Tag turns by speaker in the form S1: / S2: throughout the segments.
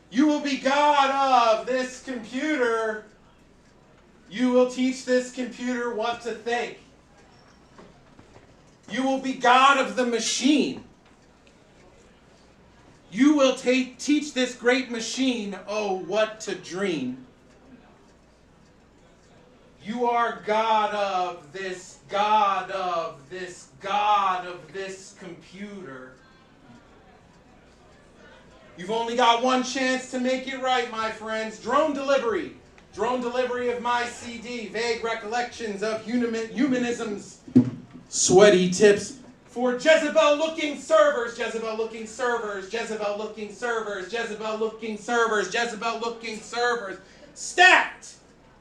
S1: You will be God of this computer. You will teach this computer what to think. You will be God of the machine. You will teach this great machine, oh, what to dream. You are God of this, God of this, God of this computer. You've only got one chance to make it right, my friends. Drone delivery. Drone delivery of my CD. Vague recollections of humanism's sweaty tips. For Jezebel-looking servers, Jezebel-looking servers, Jezebel-looking servers, Jezebel-looking servers, Jezebel-looking servers. Stacked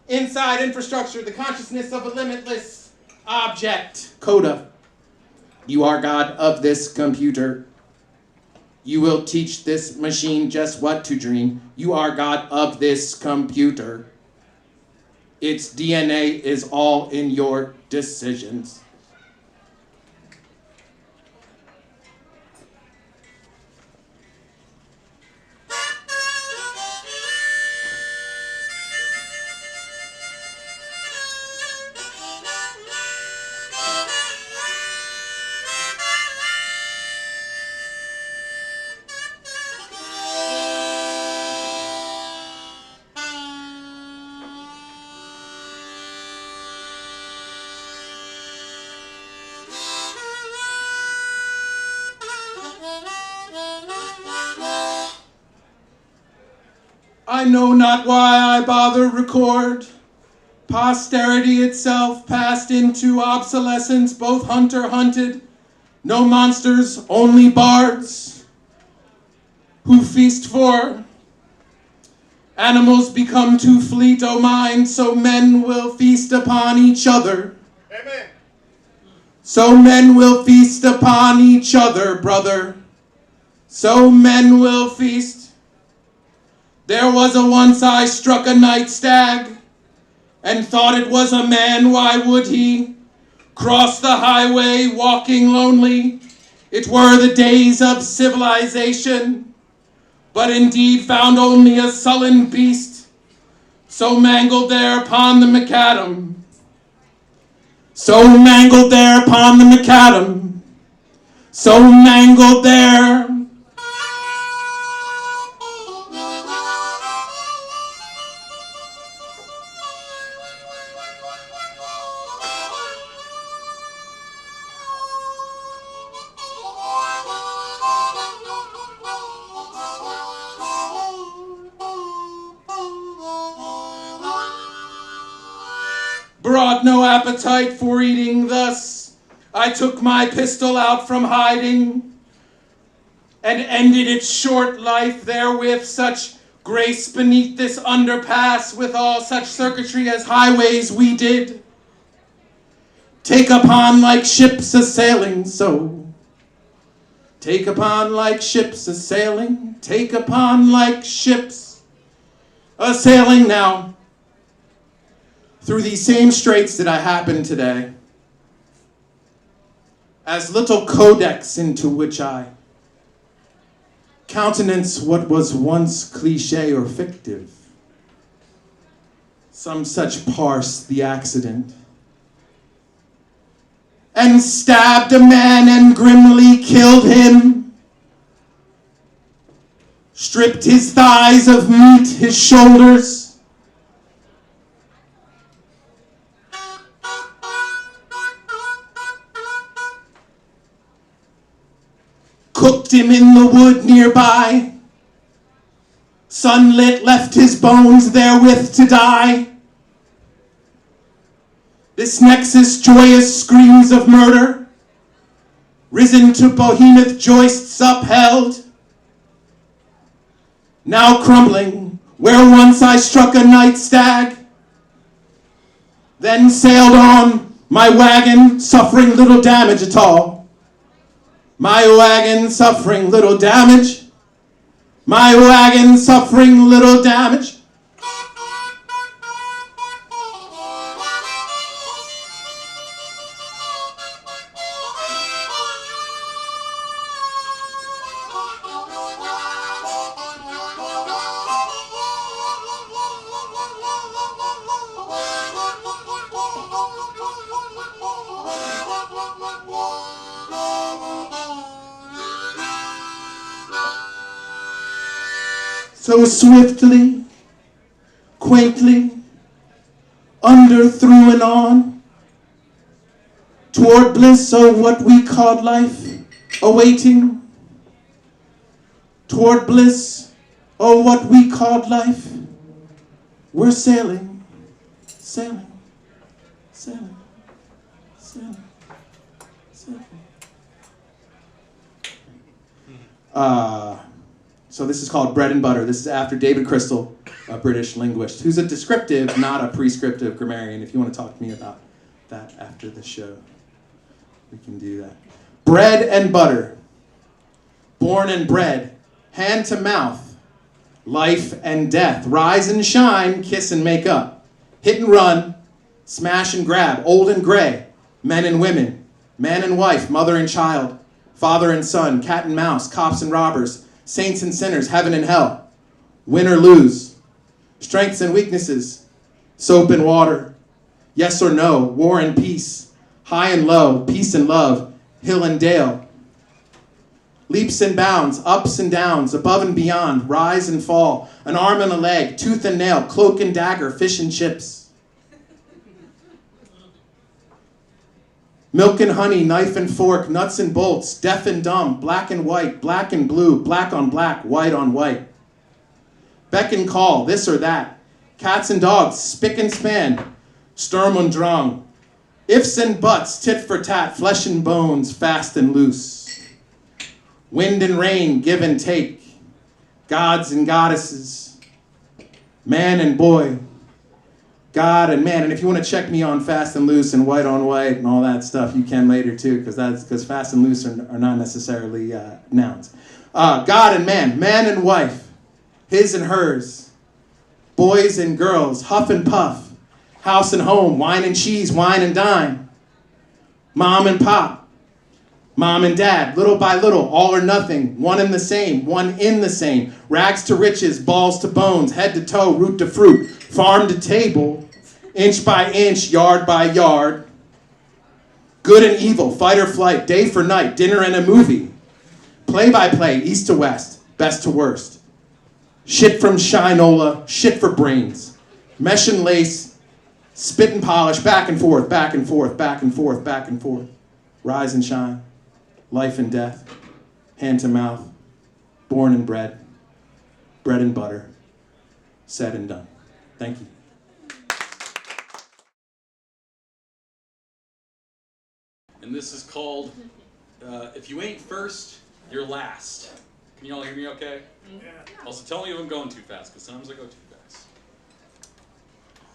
S1: inside infrastructure, the consciousness of a limitless object. Coda. You are God of this computer. You will teach this machine just what to dream. You are God of this computer. Its DNA is all in your decisions. I know not why I bother record. Posterity itself passed into obsolescence, both hunter hunted, no monsters, only bards who feast for. Animals become too fleet, O mind, so men will feast upon each other.
S2: Amen.
S1: So men will feast upon each other, brother. So men will feast. There was a once I struck a night stag, and thought it was a man. Why would he cross the highway walking lonely? It were the days of civilization, but indeed found only a sullen beast, so mangled there upon the macadam. So mangled there upon the macadam. So mangled there. Brought no appetite for eating thus. I took my pistol out from hiding and ended its short life therewith. Such grace beneath this underpass, with all such circuitry as highways we did take upon like ships a-sailing so. Take upon like ships a-sailing, take upon like ships a-sailing now. Through these same straits did I happen today, as little codex into which I countenance what was once cliche or fictive. Some such parse the accident, and stabbed a man and grimly killed him, stripped his thighs of meat, his shoulders, cooked him in the wood nearby, sunlit left his bones therewith to die. This nexus joyous screams of murder, risen to behemoth joists upheld, now crumbling where once I struck a night stag, then sailed on my wagon suffering little damage at all. My wagon suffering little damage. My wagon suffering little damage. So swiftly, quaintly, under, through, and on, toward bliss, oh, what we called life, awaiting. Toward bliss, oh, what we called life, we're sailing, sailing, sailing, sailing, sailing. So this is called Bread and Butter. This is after David Crystal, a British linguist, who's a descriptive, not a prescriptive grammarian. If you want to talk to me about that after the show, we can do that. Bread and butter, born and bred, hand to mouth, life and death, rise and shine, kiss and make up, hit and run, smash and grab, old and gray, men and women, man and wife, mother and child, father and son, cat and mouse, cops and robbers, saints and sinners, heaven and hell, win or lose, strengths and weaknesses, soap and water, yes or no, war and peace, high and low, peace and love, hill and dale, leaps and bounds, ups and downs, above and beyond, rise and fall, an arm and a leg, tooth and nail, cloak and dagger, fish and chips. Milk and honey, knife and fork, nuts and bolts, deaf and dumb, black and white, black and blue, black on black, white on white. Beck and call, this or that, cats and dogs, spick and span, sturm und drang, ifs and buts, tit for tat, flesh and bones, fast and loose. Wind and rain, give and take, gods and goddesses, man and boy, God and man. And if you want to check me on fast and loose and white on white and all that stuff, you can later too, because fast and loose are not necessarily nouns. God and man and wife, his and hers, boys and girls, huff and puff, house and home, wine and cheese, wine and dine, mom and pop, mom and dad, little by little, all or nothing, one and the same, one in the same, rags to riches, balls to bones, head to toe, root to fruit, farm to table, inch by inch, yard by yard, good and evil, fight or flight, day for night, dinner and a movie, play by play, east to west, best to worst, shit from shinola, shit for brains, mesh and lace, spit and polish, back and forth, back and forth, back and forth, back and forth, rise and shine, life and death, hand to mouth, born and bred, bread and butter, said and done. Thank you.
S2: And this is called, If You Ain't First, You're Last. Can you all hear me okay? Yeah. Also, tell me if I'm going too fast, because sometimes I go too fast.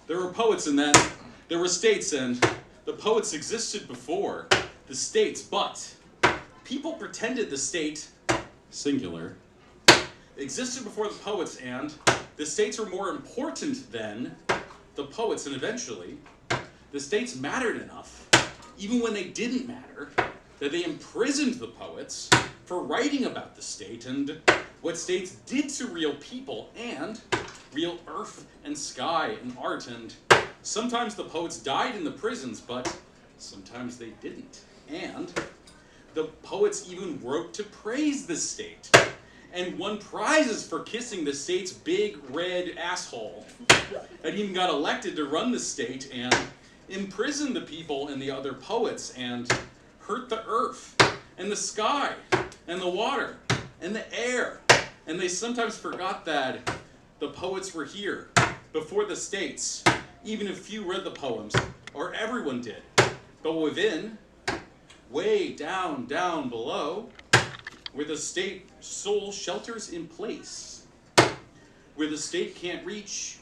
S2: There were poets in that. There were states, and the poets existed before the states, but people pretended the state, singular, existed before the poets, and the states were more important than the poets, and eventually, the states mattered enough, even when they didn't matter, that they imprisoned the poets for writing about the state and what states did to real people and real earth and sky and art. And sometimes the poets died in the prisons, but sometimes they didn't. And the poets even wrote to praise the state and won prizes for kissing the state's big red asshole, and even got elected to run the state and imprison the people and the other poets and hurt the earth and the sky and the water and the air. And they sometimes forgot that the poets were here before the states, even if few read the poems, or everyone did. But within, way down, down below, where the state soul shelters in place, where the state can't reach,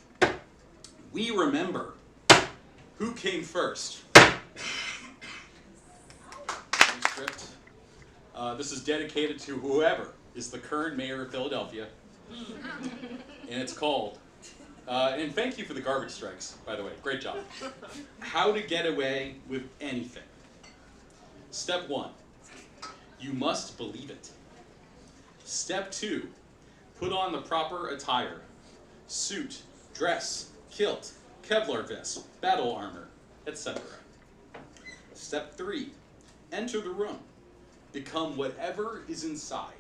S2: we remember who came first. Script. This is dedicated to whoever is the current mayor of Philadelphia, and it's called, and thank you for the garbage strikes, by the way, great job. How to get away with anything. Step 1, you must believe it. Step 2, put on the proper attire. Suit, dress, kilt, Kevlar vest, battle armor, etc. Step 3, enter the room. Become whatever is inside.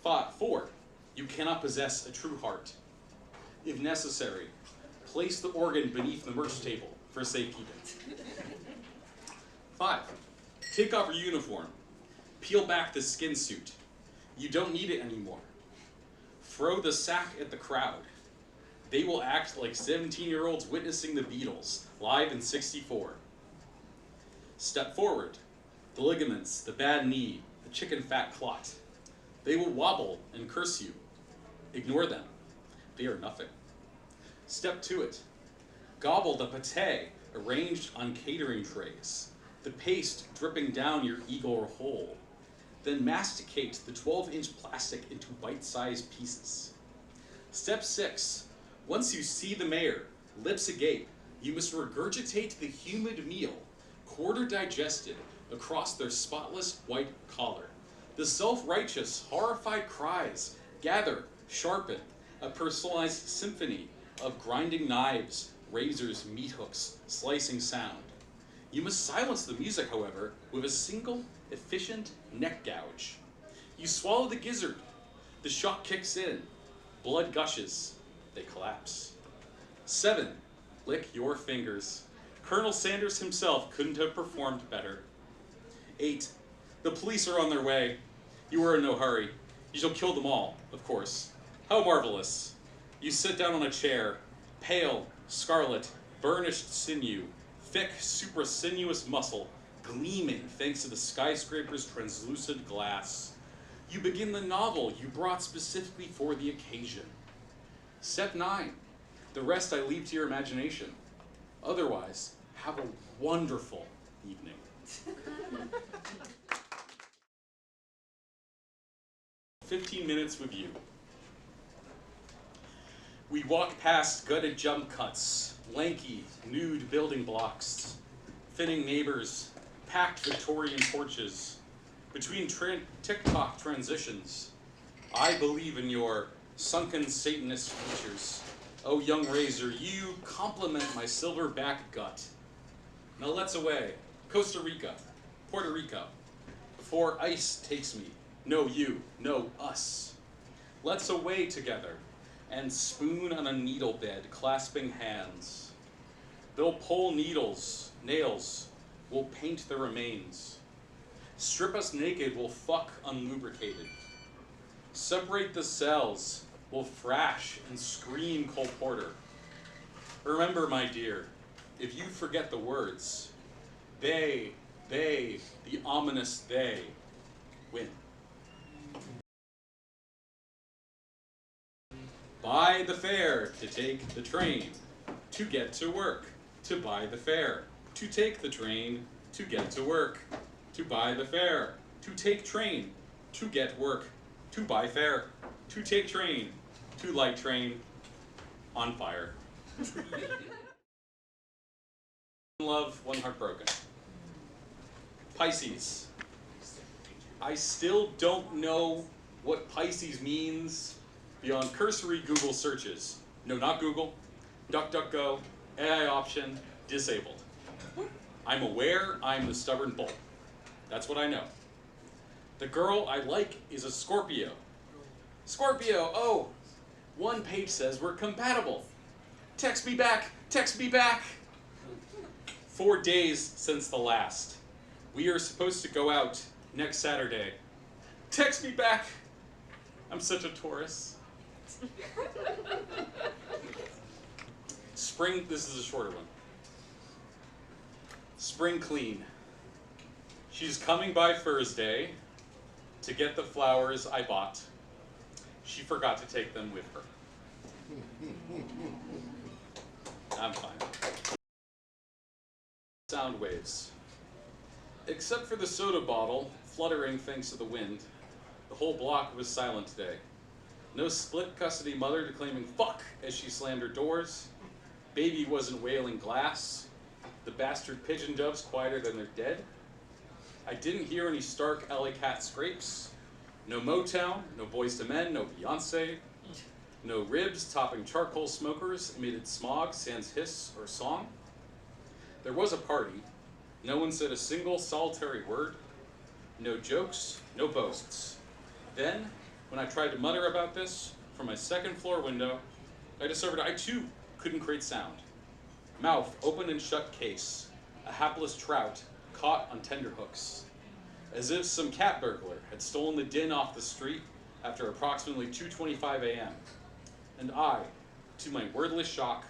S2: 4, You cannot possess a true heart. If necessary, place the organ beneath the merch table for safekeeping. 5. Take off your uniform. Peel back the skin suit. You don't need it anymore. Throw the sack at the crowd. They will act like 17-year-olds witnessing the Beatles, live in '64. Step forward. The ligaments, the bad knee, the chicken fat clot. They will wobble and curse you. Ignore them. They are nothing. Step to it. Gobble the pâté arranged on catering trays, the paste dripping down your eagle hole. Then masticate the 12-inch plastic into bite-sized pieces. Step 6. Once you see the mayor, lips agape, you must regurgitate the humid meal, quarter digested, across their spotless white collar. The self-righteous, horrified cries gather, sharpen, a personalized symphony of grinding knives, razors, meat hooks, slicing sound. You must silence the music, however, with a single, efficient neck gouge. You swallow the gizzard. The shock kicks in. Blood gushes. They collapse. 7. Lick your fingers. Colonel Sanders himself couldn't have performed better. 8. The police are on their way. You are in no hurry. You shall kill them all, of course. How marvelous. You sit down on a chair, pale, scarlet, burnished sinew, thick, suprasinuous muscle, gleaming thanks to the skyscraper's translucent glass. You begin the novel you brought specifically for the occasion. Step 9. The rest I leave to your imagination. Otherwise, have a wonderful evening. "15 minutes with you." We walk past gutted jump cuts, lanky, nude building blocks, thinning neighbors, packed Victorian porches. Between TikTok transitions, I believe in your sunken Satanist features. Oh, young razor, you compliment my silverback gut. Now let's away. Costa Rica, Puerto Rico, before ice takes me. No you, no us. Let's away together and spoon on a needle bed, clasping hands. They'll pull nails, we'll paint the remains. Strip us naked, we'll fuck unlubricated. Separate the cells, we'll thrash and scream Cole Porter. Remember, my dear, if you forget the words, they, the ominous they, win. Buy the fare to take the train, to get to work, to buy the fare, to take the train, to get to work, to buy the fare, to take train, to get work, to buy fare, to take train, to light train, on fire. Love, one heartbroken. Pisces. I still don't know what Pisces means beyond cursory Google searches. No, not Google. DuckDuckGo, AI option, disabled. I'm aware I'm the stubborn bull. That's what I know. The girl I like is a Scorpio. Scorpio, oh, one page says we're compatible. Text me back, text me back. 4 days since the last. We are supposed to go out next Saturday. Text me back. I'm such a Taurus. Spring, this is a shorter one. Spring clean. She's coming by Thursday to get the flowers I bought. She forgot to take them with her. I'm fine. Sound waves. Except for the soda bottle, fluttering thanks to the wind, the whole block was silent today. No split custody mother declaiming fuck as she slammed her doors. Baby wasn't wailing glass. The bastard pigeon doves quieter than they're dead. I didn't hear any stark alley cat scrapes. No Motown, no Boys to Men, no Beyonce. No ribs topping charcoal smokers emitted smog sans hiss or song. There was a party. No one said a single solitary word. No jokes, no boasts. Then, When I tried to mutter about this from my second floor window, I discovered I too couldn't create sound. Mouth open and shut case, a hapless trout caught on tenterhooks. As if some cat burglar had stolen the din off the street after approximately 2:25 a.m. And I, to my wordless shock,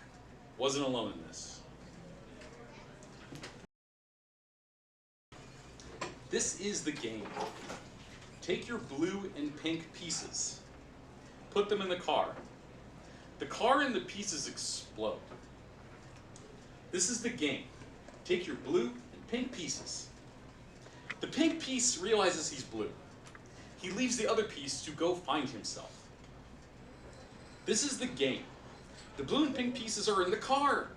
S2: wasn't alone in this. This is the game. Take your blue and pink pieces. Put them in the car. The car and the pieces explode. This is the game. Take your blue and pink pieces. The pink piece realizes he's blue. He leaves the other piece to go find himself. This is the game. The blue and pink pieces are in the car.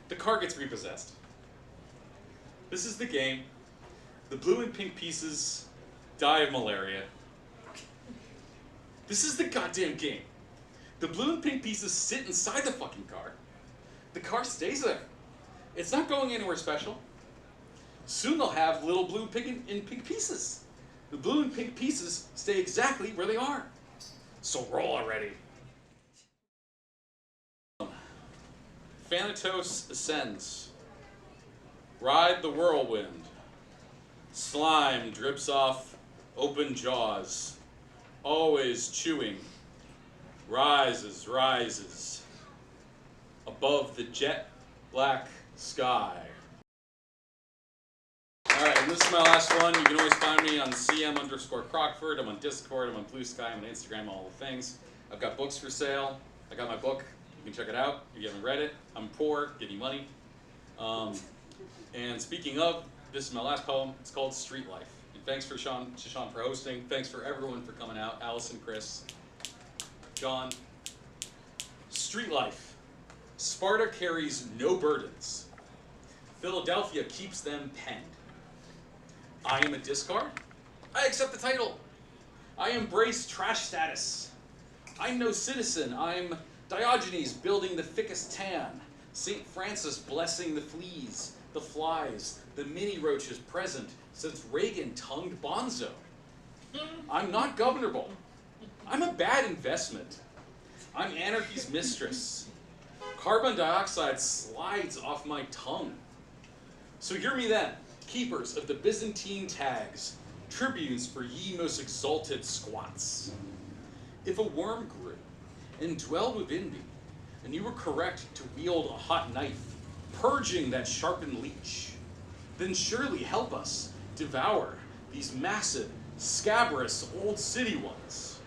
S2: The car gets repossessed. This is the game. The blue and pink pieces die of malaria. This is the goddamn game. The blue and pink pieces sit inside the fucking car. The car stays there. It's not going anywhere special. Soon they'll have little blue and pink pieces. The blue and pink pieces stay exactly where they are. So roll already. Thanatos ascends. Ride the whirlwind. Slime drips off open jaws. Always chewing. Rises, rises. Above the jet black sky. Alright, and this is my last one. You can always find me on CM_Crockford. I'm on Discord, I'm on Blue Sky, I'm on Instagram, all the things. I've got books for sale. I got my book. You can check it out if you haven't read it. I'm poor, give me money. And speaking of, this is my last poem. It's called Street Life. And thanks for Sean for hosting. Thanks for everyone for coming out. Allison, Chris, John. Street life. Sparta carries no burdens. Philadelphia keeps them penned. I am a discard. I accept the title. I embrace trash status. I'm no citizen. I'm Diogenes building the thickest tan. St. Francis blessing the fleas, the flies, the mini roaches present since Reagan tongued Bonzo. I'm not governable. I'm a bad investment. I'm anarchy's mistress. Carbon dioxide slides off my tongue. So hear me then, keepers of the Byzantine tags, tribunes for ye most exalted squats. If a worm grew and dwelled within me, and you were correct to wield a hot knife, purging that sharpened leech, then surely help us devour these massive, scabrous old city ones,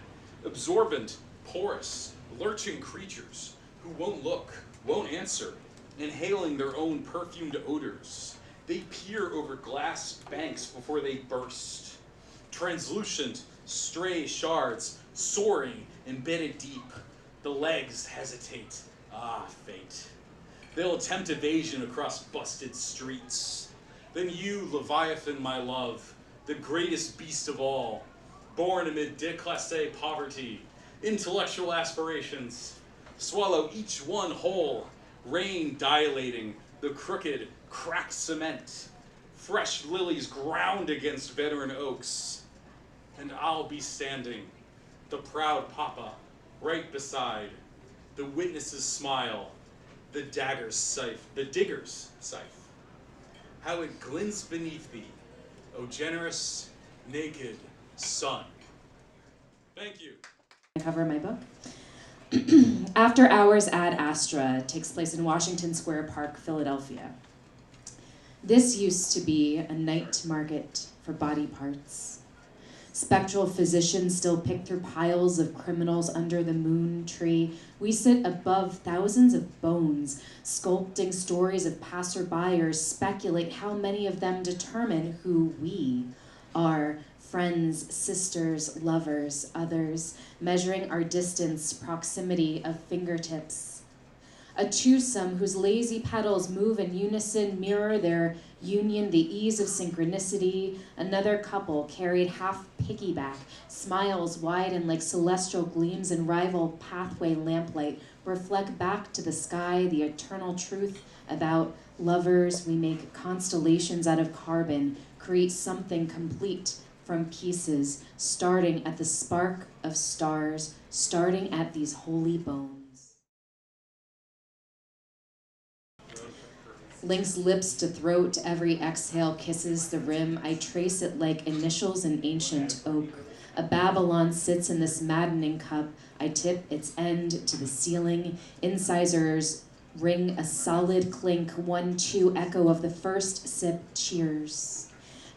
S2: absorbent, porous, lurching creatures who won't look, won't answer, inhaling their own perfumed odors. They peer over glass banks before they burst. Translucent, stray shards, soaring, embedded deep. The legs hesitate. Ah, fate. They'll attempt evasion across busted streets. Then you, Leviathan, my love, the greatest beast of all, born amid déclassé poverty, intellectual aspirations, swallow each one whole, rain dilating the crooked, cracked cement, fresh lilies ground against veteran oaks, and I'll be standing, the proud papa, right beside, the witnesses smile, the digger's scythe. How it glints beneath thee, O generous, naked sun. Thank you.
S3: Cover my book. After Hours ad Astra takes place in Washington Square Park, Philadelphia. This used to be a night market for body parts. Spectral physicians still pick through piles of criminals under the moon tree. We sit above thousands of bones, sculpting stories of passerbyers, speculate how many of them determine who we are. Friends, sisters, lovers, others, measuring our distance, proximity of fingertips. A twosome whose lazy petals move in unison, mirror their union, the ease of synchronicity. Another couple carried half piggyback, smiles widen like celestial gleams in rival pathway lamplight, reflect back to the sky the eternal truth about lovers. We make constellations out of carbon, create something complete from pieces, starting at the spark of stars, starting at these holy bones. Links lips to throat, every exhale kisses the rim. I trace it like initials in ancient oak. A Babylon sits in this maddening cup. I tip its end to the ceiling. Incisors ring a solid clink, 1-2 echo of the first sip, cheers.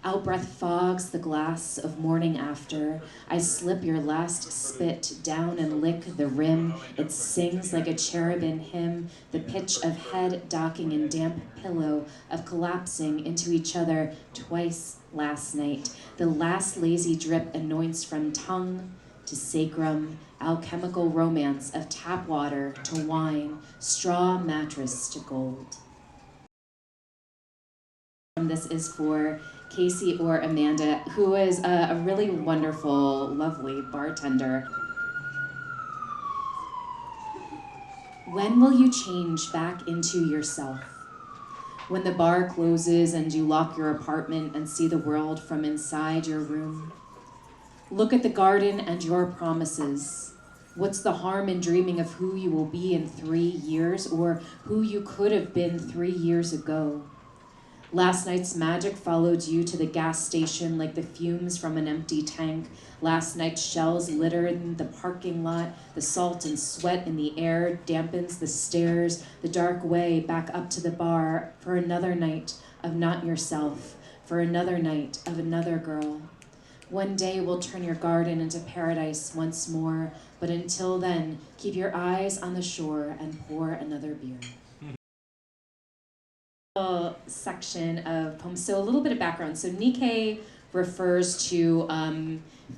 S3: Outbreath fogs the glass of morning after. I slip your last spit down and lick the rim. It sings like a cherubim hymn, the pitch of head docking in damp pillow, of collapsing into each other twice last night. The last lazy drip anoints from tongue to sacrum, alchemical romance of tap water to wine, straw mattress to gold. This is for Casey or Amanda, who is a really wonderful, lovely bartender. When will you change back into yourself? When the bar closes and you lock your apartment and see the world from inside your room? Look at the garden and your promises. What's the harm in dreaming of who you will be in 3 years or who you could have been 3 years ago? Last night's magic followed you to the gas station like the fumes from an empty tank. Last night's shells littered the parking lot. The salt and sweat in the air dampens the stairs, the dark way back up to the bar for another night of not yourself, for another night of another girl. One day we'll turn your garden into paradise once more, but until then, keep your eyes on the shore and pour another beer. Section of poems. So a little bit of background. So Nikkei refers to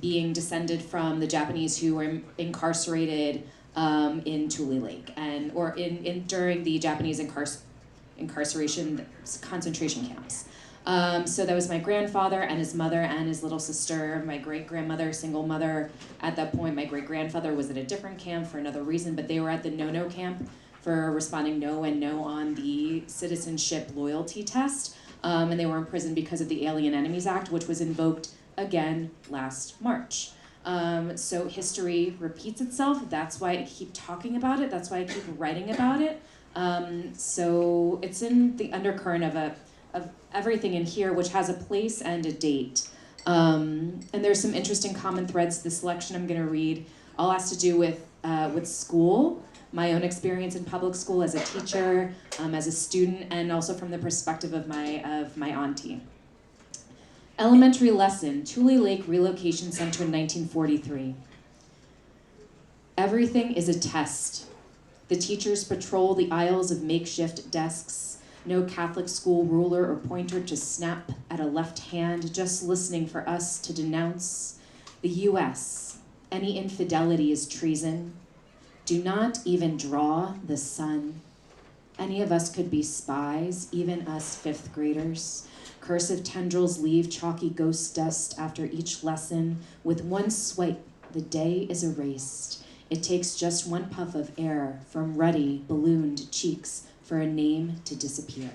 S3: being descended from the Japanese who were incarcerated in Tule Lake or during the Japanese incarceration concentration camps. So that was my grandfather and his mother and his little sister, my great-grandmother, single mother. At that point, my great-grandfather was at a different camp for another reason, but they were at the no-no camp for responding no and no on the citizenship loyalty test. And they were in prison because of the Alien Enemies Act, which was invoked again last March. So history repeats itself. That's why I keep talking about it. That's why I keep writing about it. So it's in the undercurrent of everything in here, which has a place and a date. And there's some interesting common threads. The selection I'm going to read all has to do with school, my own experience in public school as a teacher, as a student, and also from the perspective of my auntie. Elementary lesson, Tule Lake Relocation Center in 1943. Everything is a test. The teachers patrol the aisles of makeshift desks. No Catholic school ruler or pointer to snap at a left hand, just listening for us to denounce the U.S. Any infidelity is treason. Do not even draw the sun. Any of us could be spies, even us fifth graders. Cursive tendrils leave chalky ghost dust after each lesson. With one swipe, the day is erased. It takes just one puff of air from ruddy, ballooned cheeks for a name to disappear.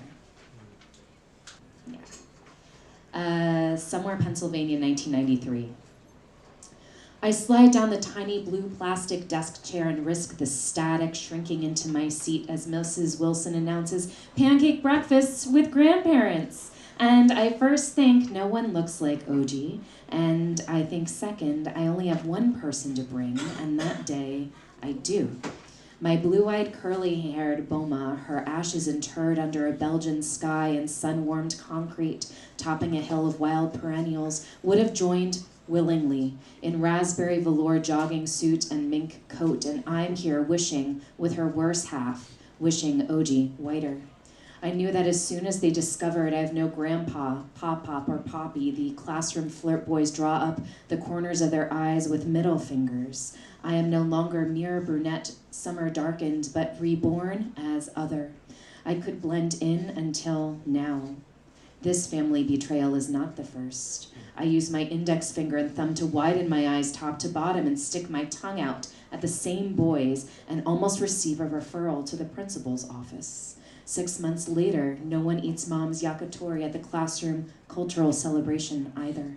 S3: Yeah. Somewhere Pennsylvania, 1993. I slide down the tiny blue plastic desk chair and risk the static shrinking into my seat as Mrs. Wilson announces, pancake breakfasts with grandparents. And I first think no one looks like OG, and I think second, I only have one person to bring, and that day, I do. My blue-eyed, curly-haired Boma, her ashes interred under a Belgian sky and sun-warmed concrete, topping a hill of wild perennials, would have joined willingly, in raspberry velour jogging suit and mink coat, and I'm here wishing, with her worse half, wishing OG whiter. I knew that as soon as they discovered I have no grandpa, pop-pop, or poppy, the classroom flirt boys draw up the corners of their eyes with middle fingers. I am no longer mere brunette, summer darkened, but reborn as other. I could blend in until now. This family betrayal is not the first. I use my index finger and thumb to widen my eyes top to bottom and stick my tongue out at the same boys and almost receive a referral to the principal's office. 6 months later, no one eats mom's yakitori at the classroom cultural celebration either.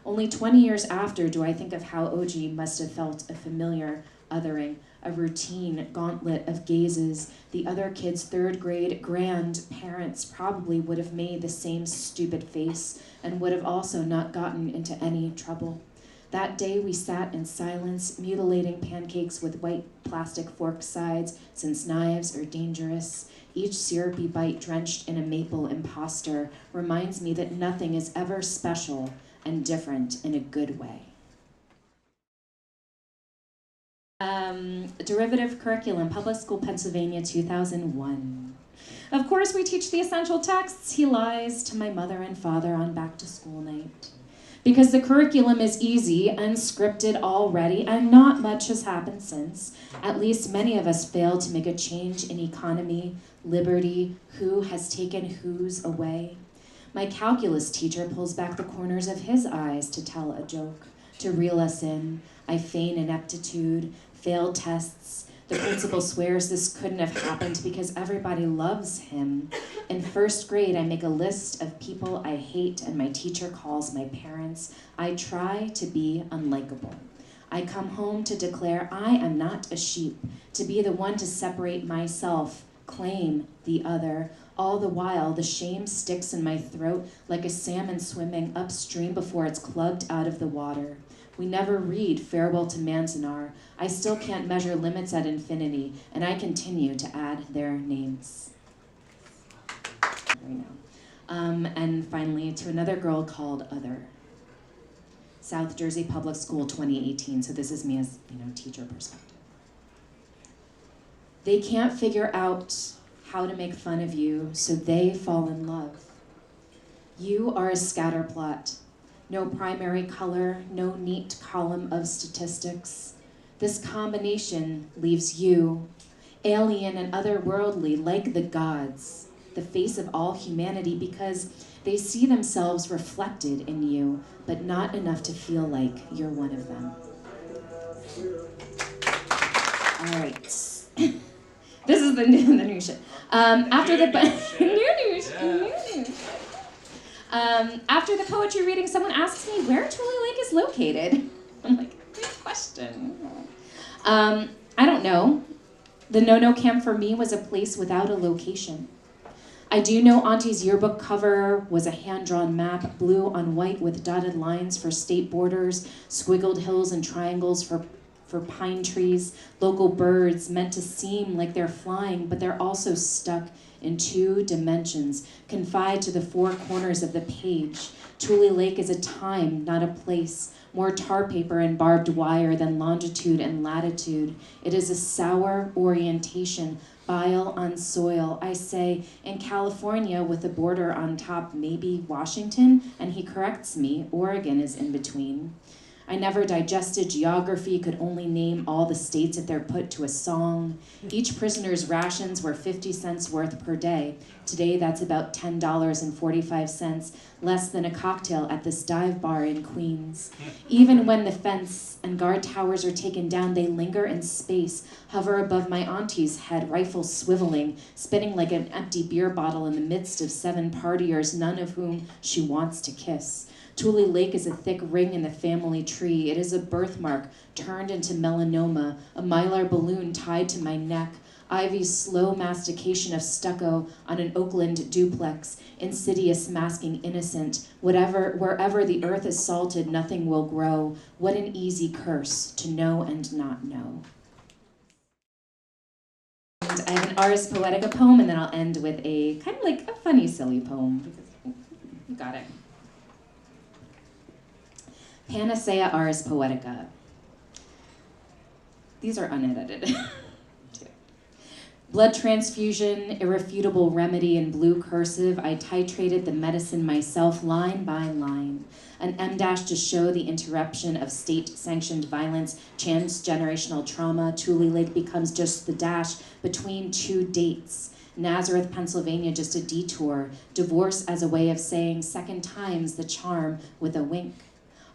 S3: Only 20 years after do I think of how OG must have felt a familiar othering, a routine gauntlet of gazes. The other kid's third grade grandparents probably would have made the same stupid face and would have also not gotten into any trouble. That day we sat in silence, mutilating pancakes with white plastic fork sides, since knives are dangerous. Each syrupy bite drenched in a maple imposter reminds me that nothing is ever special and different in a good way. Derivative Curriculum, Public School, Pennsylvania, 2001. Of course, we teach the essential texts. He lies to my mother and father on back to school night. Because the curriculum is easy, unscripted already, and not much has happened since. At least many of us failed to make a change in economy, liberty, who has taken whose away. My calculus teacher pulls back the corners of his eyes to tell a joke, to reel us in. I feign ineptitude, failed tests. The principal swears this couldn't have happened because everybody loves him. In first grade, I make a list of people I hate and my teacher calls my parents. I try to be unlikable. I come home to declare I am not a sheep, to be the one to separate myself, claim the other. All the while, the shame sticks in my throat like a salmon swimming upstream before it's clubbed out of the water. We never read Farewell to Manzanar. I still can't measure limits at infinity, and I continue to add their names. And finally, to another girl called Other. South Jersey Public School, 2018. So this is me as, teacher perspective. They can't figure out how to make fun of you, so they fall in love. You are a scatterplot. No primary color, no neat column of statistics. This combination leaves you, alien and otherworldly, like the gods, the face of all humanity, because they see themselves reflected in you, but not enough to feel like you're one of them. All right. This is the new shit. After the poetry reading, someone asks me where Tule Lake is located. I'm like, good question. I don't know. The no-no camp for me was a place without a location. I do know Auntie's yearbook cover was a hand-drawn map, blue on white with dotted lines for state borders, squiggled hills and triangles for pine trees, local birds meant to seem like they're flying, but they're also stuck in 2 dimensions, confined to the 4 corners of the page. Tule Lake is a time, not a place, more tar paper and barbed wire than longitude and latitude. It is a sour orientation, bile on soil. I say, in California with a border on top, maybe Washington, and he corrects me, Oregon is in between. I never digested geography, could only name all the states if they're put to a song. Each prisoner's rations were 50 cents worth per day. Today, that's about $10.45, less than a cocktail at this dive bar in Queens. Even when the fence and guard towers are taken down, they linger in space, hover above my auntie's head, rifle swiveling, spinning like an empty beer bottle in the midst of 7 partiers, none of whom she wants to kiss. Tule Lake is a thick ring in the family tree. It is a birthmark turned into melanoma, a mylar balloon tied to my neck, Ivy's slow mastication of stucco on an Oakland duplex, insidious masking innocent. Wherever the earth is salted, nothing will grow. What an easy curse to know and not know. And I have an Ars Poetica poem, and then I'll end with a kind of like a funny, silly poem, because you got it. Panacea Ars Poetica. These are unedited. Blood transfusion, irrefutable remedy in blue cursive. I titrated the medicine myself line by line. An M- to show the interruption of state-sanctioned violence, transgenerational trauma. Tule Lake becomes just the dash between 2 dates. Nazareth, Pennsylvania, just a detour. Divorce as a way of saying second time's the charm with a wink.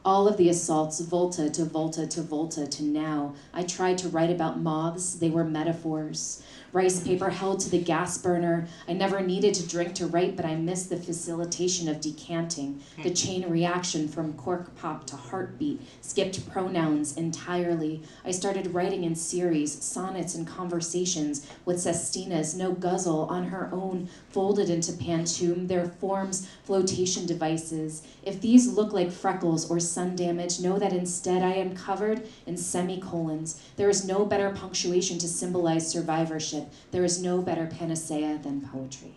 S3: All of the assaults, volta to volta to volta to now. I tried to write about moths, they were metaphors. Rice paper held to the gas burner. I never needed to drink to write, but I missed the facilitation of decanting, the chain reaction from cork pop to heartbeat, skipped pronouns entirely. I started writing in series, sonnets and conversations with sestinas, no guzzle, on her own, folded into pantoum, their forms, flotation devices. If these look like freckles or sun damage, know that instead I am covered in semicolons. There is no better punctuation to symbolize survivorship. There is no better panacea than poetry.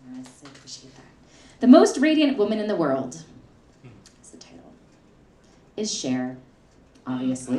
S3: I so appreciate that. The most radiant woman in the world is the title. Is Cher, obviously.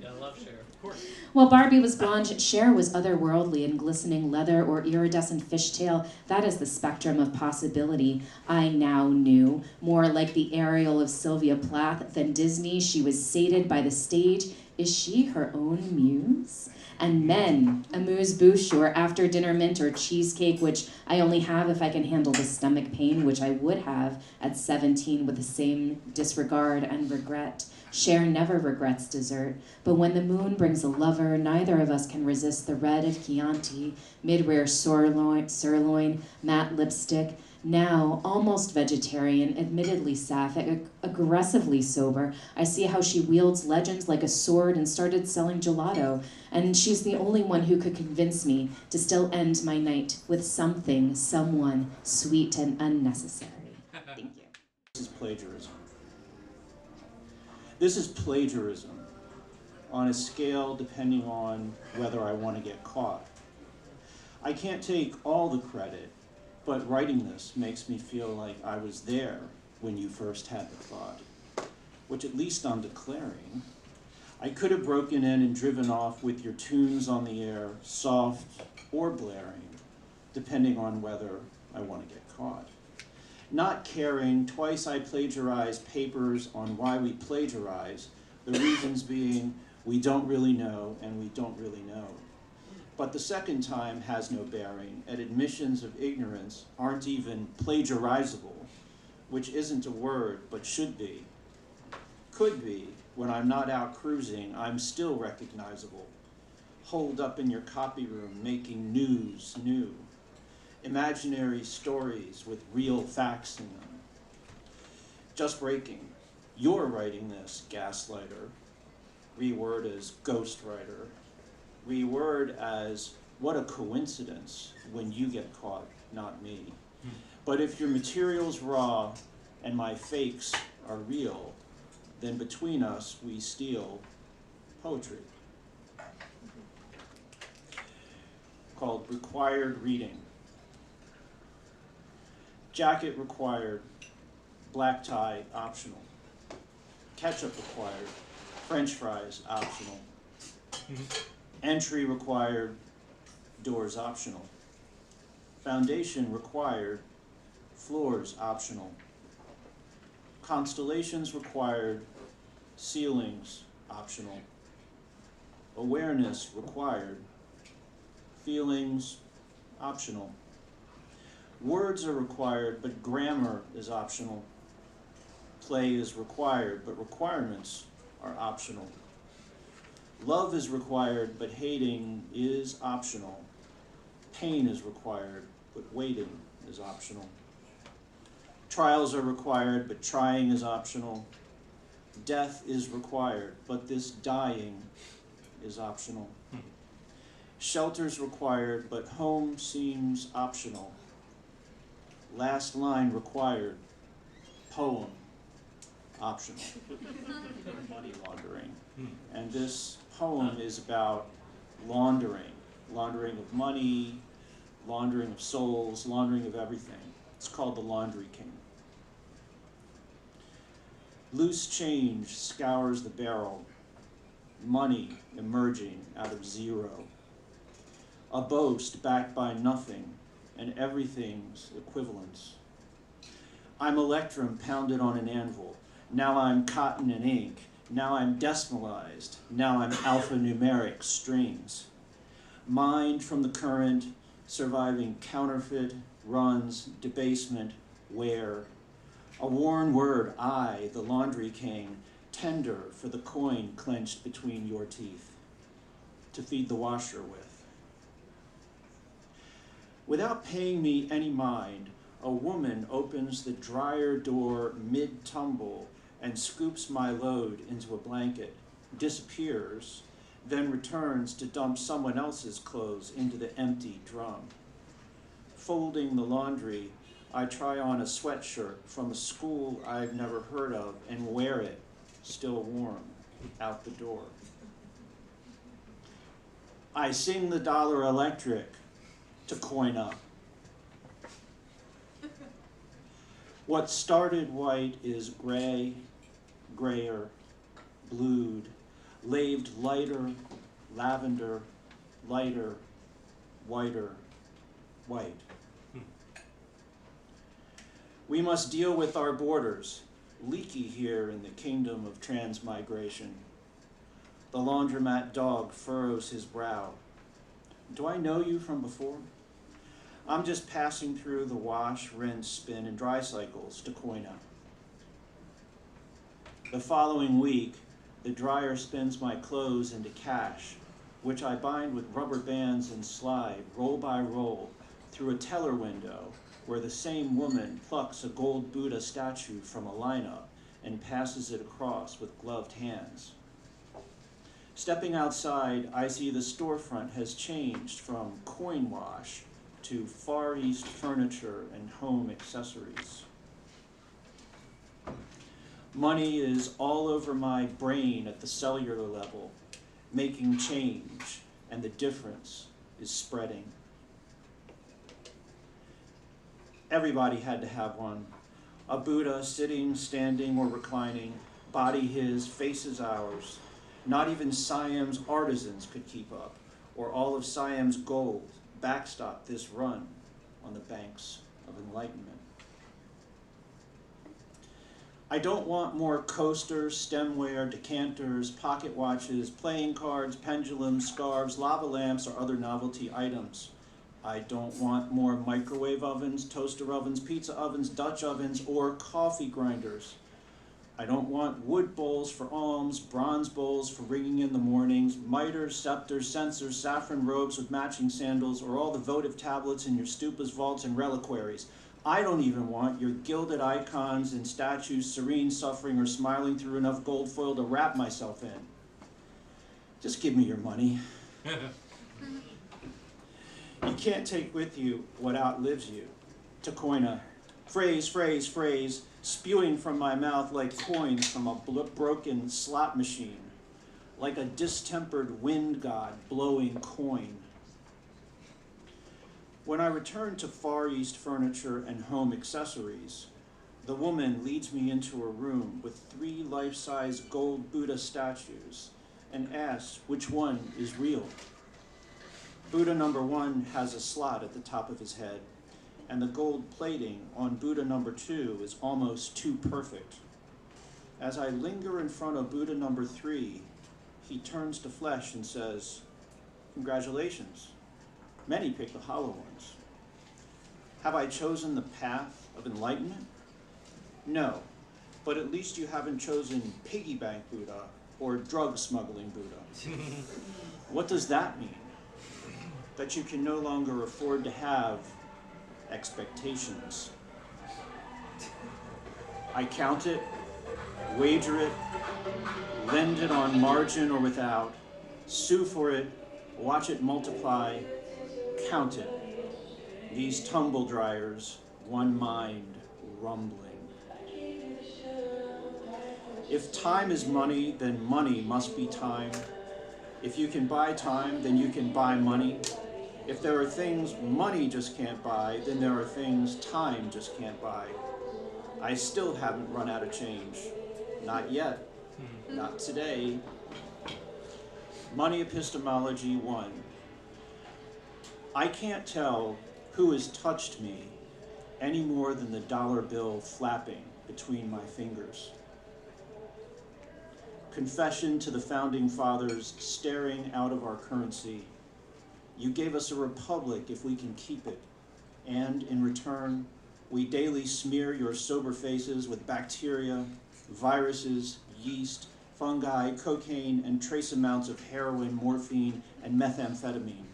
S4: Yeah, I love Cher, of course.
S3: While Barbie was blonde, Cher was otherworldly in glistening leather or iridescent fishtail. That is the spectrum of possibility I now knew. More like the Ariel of Sylvia Plath than Disney, she was sated by the stage. Is she her own muse? And men, amuse-bouche or after-dinner mint or cheesecake, which I only have if I can handle the stomach pain, which I would have at 17 with the same disregard and regret. Cher never regrets dessert, but when the moon brings a lover, neither of us can resist the red of Chianti, mid-rare sirloin, matte lipstick. Now, almost vegetarian, admittedly sapphic, aggressively sober, I see how she wields legends like a sword and started selling gelato, and she's the only one who could convince me to still end my night with something, someone, sweet and unnecessary. Thank you.
S5: This is plagiarism. This is plagiarism on a scale depending on whether I want to get caught. I can't take all the credit, but writing this makes me feel like I was there when you first had the thought, which at least I'm declaring. I could have broken in and driven off with your tunes on the air, soft or blaring, depending on whether I want to get caught. Not caring, twice I plagiarized papers on why we plagiarize, the reasons being we don't really know and we don't really know. But the second time has no bearing, and admissions of ignorance aren't even plagiarizable, which isn't a word, but should be. Could be, when I'm not out cruising, I'm still recognizable. Holed up in your copy room, making news new. Imaginary stories with real facts in them. Just breaking. You're writing this, gaslighter. Reword as ghostwriter. Reword as what a coincidence when you get caught, not me. But if your material's raw and my fakes are real, then between us we steal poetry. Called required reading. Jacket required, black tie optional. Ketchup required, French fries optional. Entry required, doors optional. Foundation required, floors optional. Constellations required, ceilings optional. Awareness required, feelings optional. Words are required, but grammar is optional. Play is required, but requirements are optional. Love is required, but hating is optional. Pain is required, but waiting is optional. Trials are required, but trying is optional. Death is required, but this dying is optional. Shelter's required, but home seems optional. Last line required, poem optional. Money laundering. And this poem is about laundering. Laundering of money, laundering of souls, laundering of everything. It's called The Laundry King. Loose change scours the barrel, money emerging out of zero. A boast backed by nothing and everything's equivalence. I'm electrum pounded on an anvil. Now I'm cotton and ink. Now I'm decimalized. Now I'm alphanumeric strings. Mined from the current, surviving counterfeit, runs, debasement, wear. A worn word, I, the laundry king, tender for the coin clenched between your teeth, to feed the washer with. Without paying me any mind, a woman opens the dryer door mid-tumble and scoops my load into a blanket, disappears, then returns to dump someone else's clothes into the empty drum. Folding the laundry, I try on a sweatshirt from a school I've never heard of and wear it, still warm, out the door. I sing the dollar electric to coin up. What started white is gray, grayer, blued, laved lighter, lavender, lighter, whiter, white. We must deal with our borders, leaky here in the kingdom of transmigration. The laundromat dog furrows his brow. Do I know you from before? I'm just passing through the wash, rinse, spin, and dry cycles to coin up. The following week, the dryer spins my clothes into cash, which I bind with rubber bands and slide, roll by roll, through a teller window where the same woman plucks a gold Buddha statue from a lineup and passes it across with gloved hands. Stepping outside, I see the storefront has changed from coin wash to Far East furniture and home accessories. Money is all over my brain at the cellular level, making change, and the difference is spreading. Everybody had to have one. A Buddha sitting, standing, or reclining, body his, faces ours. Not even Siam's artisans could keep up, or all of Siam's gold backstop this run on the banks of enlightenment. I don't want more coasters, stemware, decanters, pocket watches, playing cards, pendulums, scarves, lava lamps, or other novelty items. I don't want more microwave ovens, toaster ovens, pizza ovens, Dutch ovens, or coffee grinders. I don't want wood bowls for alms, bronze bowls for ringing in the mornings, miters, scepters, censers, saffron robes with matching sandals, or all the votive tablets in your stupas, vaults, and reliquaries. I don't even want your gilded icons and statues, serene, suffering, or smiling through enough gold foil to wrap myself in. Just give me your money. You can't take with you what outlives you. To coin a phrase, phrase, phrase, spewing from my mouth like coins from a broken slot machine, like a distempered wind god blowing coin. When I return to Far East furniture and home accessories, the woman leads me into a room with 3 life-size gold Buddha statues and asks which one is real. Buddha number 1 has a slot at the top of his head, and the gold plating on Buddha number 2 is almost too perfect. As I linger in front of Buddha number 3, he turns to flesh and says, "Congratulations. Many pick the hollow ones. Have I chosen the path of enlightenment? No, but at least you haven't chosen piggy bank Buddha or drug smuggling Buddha." What does that mean? That you can no longer afford to have expectations. I count it, wager it, lend it on margin or without, sue for it, watch it multiply, count it. These tumble dryers, one mind rumbling. If time is money, then money must be time. If you can buy time, then you can buy money. If there are things money just can't buy, then there are things time just can't buy. I still haven't run out of change. Not yet. Not today. Money epistemology 1. I can't tell who has touched me any more than the dollar bill flapping between my fingers. Confession to the founding fathers staring out of our currency. You gave us a republic if we can keep it, and in return, We daily smear your sober faces with bacteria, viruses, yeast, fungi, cocaine, and trace amounts of heroin, morphine, and methamphetamine.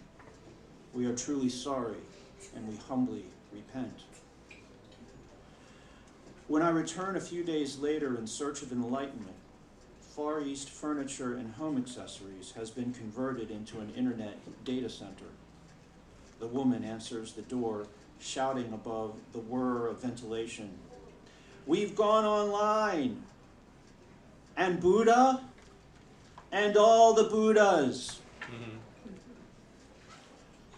S5: We are truly sorry, and we humbly repent. When I return a few days later in search of enlightenment, Far East Furniture and Home Accessories has been converted into an internet data center. The woman answers the door, shouting above the whir of ventilation, "We've gone online! And Buddha? And all the Buddhas!"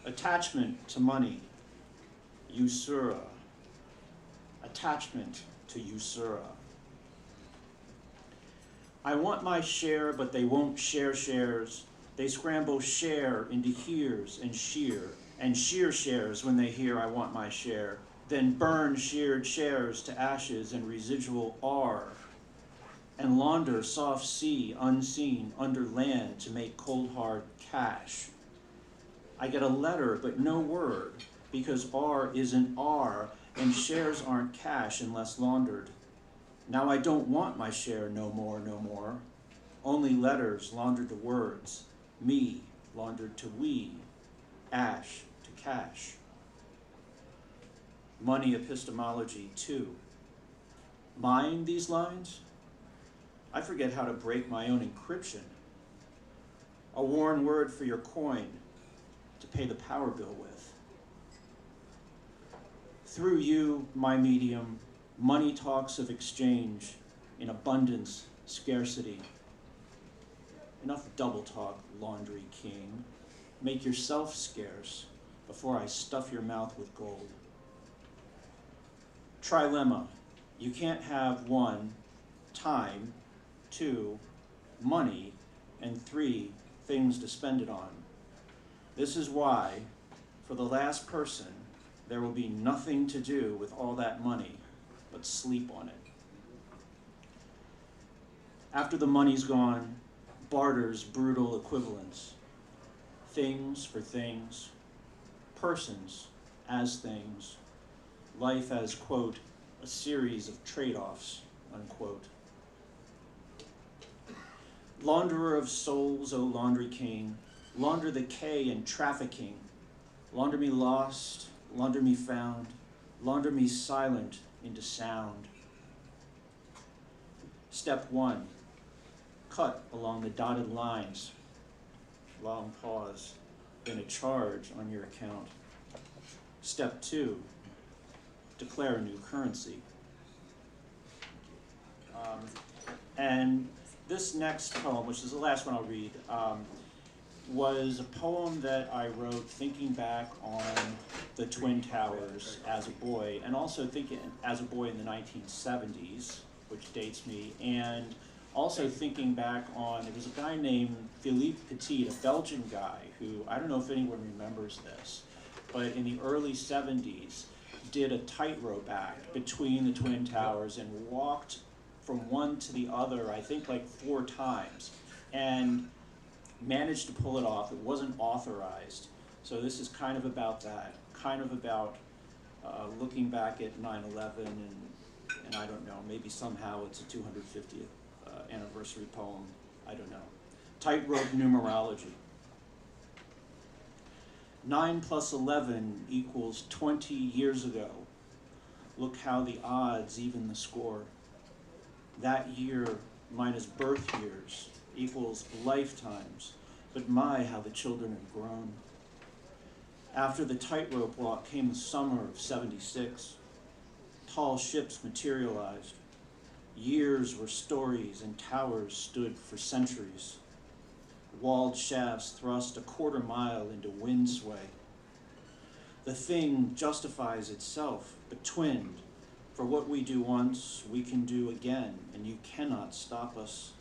S5: Attachment to money, usura. Attachment to usura. I want my share, but they won't share shares. They scramble share into hears and shear shares when they hear I want my share, then burn sheared shares to ashes and residual R, and launder soft sea unseen under land to make cold hard cash. I get a letter but no word, because R isn't R, and shares aren't cash unless laundered. Now I don't want my share no more, no more. Only letters laundered to words, me laundered to we, ash to cash. Money epistemology 2. Mine these lines? I forget how to break my own encryption. A worn word for your coin to pay the power bill with. Through you, my medium, money talks of exchange in abundance, scarcity. Enough double talk, laundry king. Make yourself scarce before I stuff your mouth with gold. Trilemma. You can't have 1, time, 2, money, and 3, things to spend it on. This is why, for the last person, there will be nothing to do with all that money but sleep on it. After the money's gone, barter's brutal equivalence. Things for things, persons as things, life as, quote, a series of trade-offs, unquote. Launderer of souls, O laundry king, launder the K in trafficking. Launder me lost, launder me found, launder me silent into sound. Step 1, cut along the dotted lines. Long pause, then a charge on your account. Step 2, declare a new currency. And this next poem, which is the last one I'll read, was a poem that I wrote thinking back on the Twin Towers as a boy, and also thinking as a boy in the 1970s, which dates me, and also thinking back on, there was a guy named Philippe Petit, a Belgian guy, who, I don't know if anyone remembers this, but in the early 70s, did a tightrope act between the Twin Towers and walked from one to the other, I think like 4 times, and managed to pull it off. It wasn't authorized. So this is kind of about that, kind of about looking back at 9/11 and I don't know, maybe somehow it's a 250th anniversary poem, I don't know. Tightrope numerology. 9 plus 11 equals 20 years ago. Look how the odds even the score. That year minus birth years equals lifetimes, but my, how the children have grown. After the tightrope walk came the summer of '76. Tall ships materialized. Years were stories and towers stood for centuries. Walled shafts thrust a 1/4 mile into wind sway. The thing justifies itself, but twinned. For what we do once, we can do again, and you cannot stop us.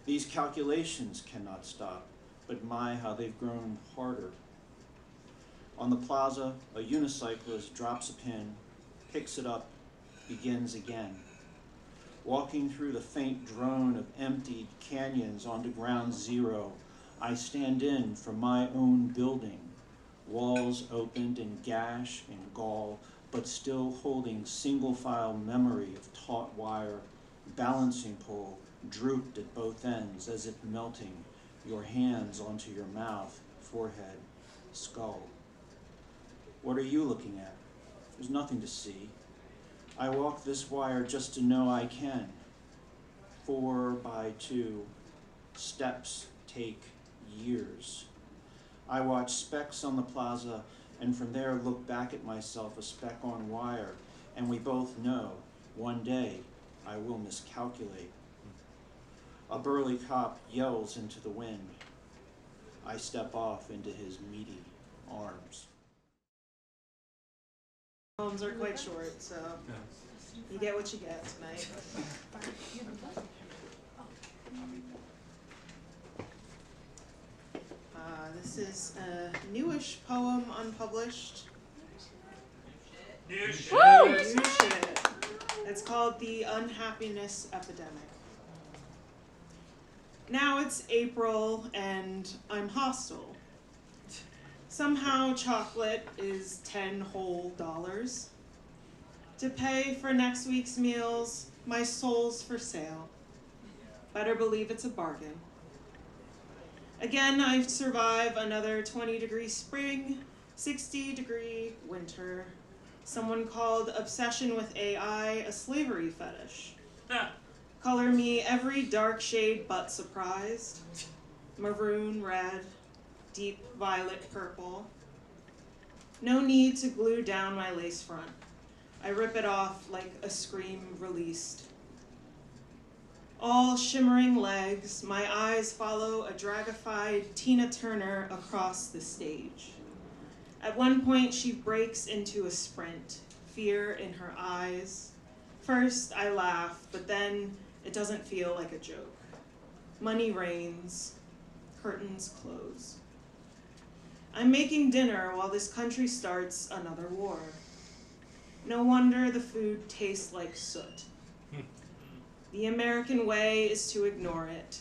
S5: These calculations cannot stop, but my, how they've grown harder. On the plaza, a unicyclist drops a pin, picks it up, begins again. Walking through the faint drone of emptied canyons onto ground zero, I stand in for my own building. Walls opened in gash and gall, but still holding single-file memory of taut wire, balancing pole drooped at both ends as if melting your hands onto your mouth, forehead, skull. What are you looking at? There's nothing to see. I walk this wire just to know I can. 4 by 2. Steps take years. I watch specks on the plaza and from there look back at myself, a speck on wire, and we both know one day I will miscalculate. A burly cop yells into the wind. I step off into his meaty arms.
S6: Poems are quite short, so you get what you get tonight. This is a newish poem, unpublished.
S4: New shit.
S6: New shit. It's called The Unhappiness Epidemic. Now it's April and I'm hostile. Somehow chocolate is 10 whole dollars. To pay for next week's meals, my soul's for sale. Better believe it's a bargain. Again, I survive another 20-degree spring, 60-degree winter. Someone called obsession with AI a slavery fetish. Color me every dark shade but surprised. Maroon, red, deep violet, purple. No need to glue down my lace front. I rip it off like a scream released. All shimmering legs, my eyes follow a dragified Tina Turner across the stage. At one point, she breaks into a sprint, fear in her eyes. First, I laugh, but then it doesn't feel like a joke. Money rains, curtains close. I'm making dinner while this country starts another war. No wonder the food tastes like soot. The American way is to ignore it.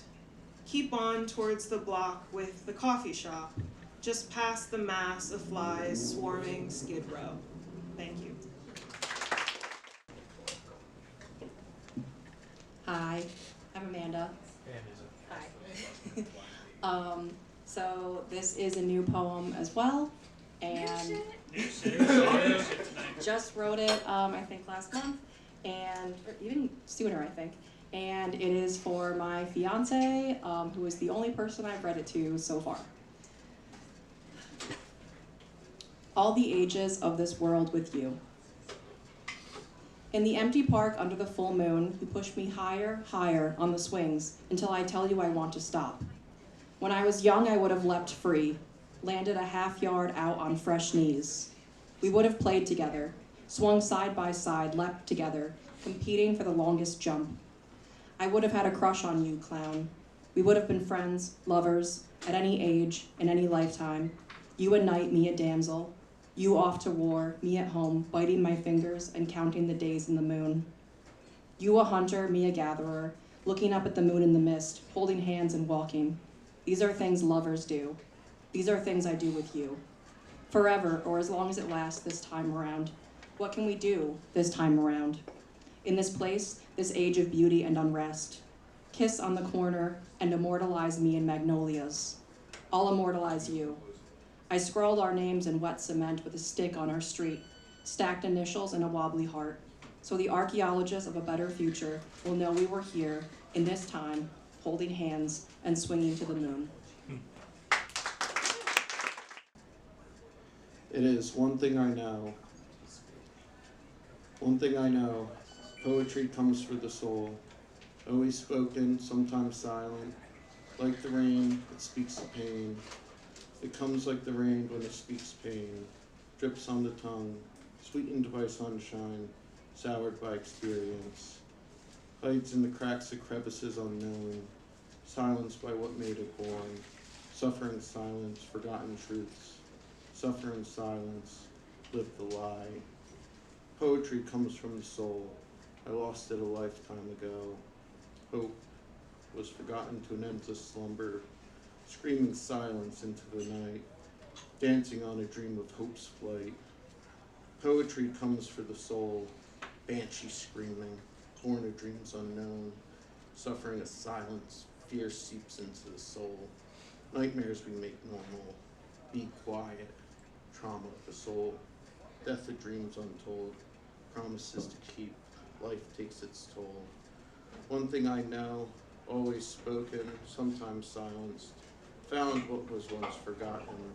S6: Keep on towards the block with the coffee shop, just past the mass of flies swarming Skid Row. Thank you.
S7: Hi, I'm Amanda. Hi. So this is a new poem as well, and just wrote it, I think last month, and or even sooner, I think. And it is for my fiance, who is the only person I've read it to so far. All the ages of this world with you. In the empty park under the full moon, you push me higher, higher on the swings until I tell you I want to stop. When I was young, I would have leapt free, landed a half yard out on fresh knees. We would have played together, swung side by side, leapt together, competing for the longest jump. I would have had a crush on you, clown. We would have been friends, lovers, at any age, in any lifetime. You a knight, me a damsel. You off to war, me at home, biting my fingers and counting the days in the moon. You a hunter, me a gatherer, looking up at the moon in the mist, holding hands and walking. These are things lovers do. These are things I do with you. Forever, or as long as it lasts this time around. What can we do this time around? In this place, this age of beauty and unrest. Kiss on the corner and immortalize me in magnolias. I'll immortalize you. I scrawled our names in wet cement with a stick on our street, stacked initials and a wobbly heart, so the archaeologists of a better future will know we were here in this time, holding hands and swinging to the moon.
S8: It is one thing I know. One thing I know. Poetry comes for the soul. Always spoken, sometimes silent. Like the rain, it speaks of pain. It comes like the rain when it speaks pain. Drips on the tongue, sweetened by sunshine, soured by experience. Hides in the cracks of crevices unknown. Silenced by what made it born. Suffering silence, forgotten truths. Suffering silence, live the lie. Poetry comes from the soul. I lost it a lifetime ago. Hope was forgotten to an endless slumber, screaming silence into the night, dancing on a dream of hope's flight. Poetry comes for the soul, banshee screaming, born of dreams unknown, suffering of silence, fear seeps into the soul. Nightmares we make normal, be quiet, trauma of the soul, death of dreams untold, promises to keep, life takes its toll. One thing I know, always spoken, sometimes silenced, found what was once forgotten.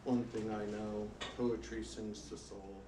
S8: One thing I know, poetry sings the soul.